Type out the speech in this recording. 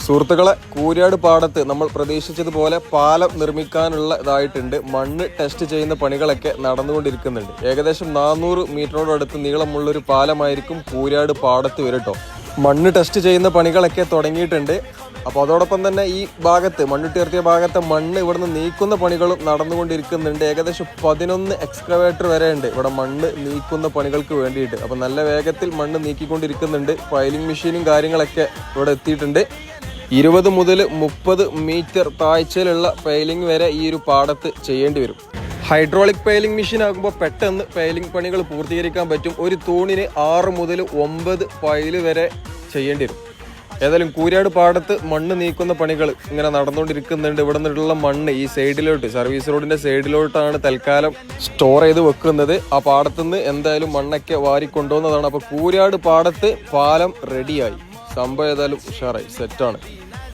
സുഹൃത്തുക്കളെ, കൂരിയാട് പാടത്ത് നമ്മൾ പ്രതീക്ഷിച്ചതുപോലെ പാലം നിർമ്മിക്കാനുള്ള ഇതായിട്ടുണ്ട്. മണ്ണ് ടെസ്റ്റ് ചെയ്യുന്ന പണികളൊക്കെ നടന്നുകൊണ്ടിരിക്കുന്നുണ്ട്. ഏകദേശം 400 മീറ്ററോടടുത്ത് നീളമുള്ളൊരു പാലമായിരിക്കും കൂരിയാട് പാടത്ത് വരട്ടോ. മണ്ണ് ടെസ്റ്റ് ചെയ്യുന്ന പണികളൊക്കെ തുടങ്ങിയിട്ടുണ്ട്. അപ്പോൾ അതോടൊപ്പം തന്നെ ഈ ഭാഗത്ത് മണ്ണിട്ടുയർത്തിയ ഭാഗത്തെ മണ്ണ് ഇവിടുന്ന് നീക്കുന്ന പണികളും നടന്നുകൊണ്ടിരിക്കുന്നുണ്ട്. ഏകദേശം 11 എക്സ്കവേറ്റർ വരെ ഉണ്ട് ഇവിടെ മണ്ണ് നീക്കുന്ന പണികൾക്ക് വേണ്ടിയിട്ട്. അപ്പോൾ നല്ല വേഗത്തിൽ മണ്ണ് നീക്കിക്കൊണ്ടിരിക്കുന്നുണ്ട്. ഫയലിംഗ് മെഷീനും കാര്യങ്ങളൊക്കെ ഇവിടെ എത്തിയിട്ടുണ്ട്. 20 മുതൽ 30 മീറ്റർ താഴ്ചയിലുള്ള പൈലിംഗ് വരെ ഈ ഒരു പാടത്ത് ചെയ്യേണ്ടി വരും. ഹൈഡ്രോളിക് പൈലിംഗ് മെഷീൻ ആകുമ്പോൾ പെട്ടെന്ന് പൈലിംഗ് പണികൾ പൂർത്തീകരിക്കാൻ പറ്റും. ഒരു തൂണിന് 6 മുതൽ 9 പൈല് വരെ ചെയ്യേണ്ടി വരും. ഏതായാലും കൂരിയാട് പാടത്ത് മണ്ണ് നീക്കുന്ന പണികൾ ഇങ്ങനെ നടന്നുകൊണ്ടിരിക്കുന്നുണ്ട്. ഇവിടെ നിന്നുള്ള മണ്ണ് ഈ സൈഡിലോട്ട്, സർവീസ് റോഡിന്റെ സൈഡിലോട്ടാണ് തൽക്കാലം സ്റ്റോർ ചെയ്ത് വെക്കുന്നത്. ആ പാടത്തുനിന്ന് എന്തായാലും മണ്ണൊക്കെ വാരിക്കൊണ്ടുപോകുന്നതാണ്. അപ്പോൾ കൂരിയാട് പാടത്ത് പാലം റെഡിയായി. സംഭവം ഏതായാലും ഉഷാറായി, സെറ്റാണ്.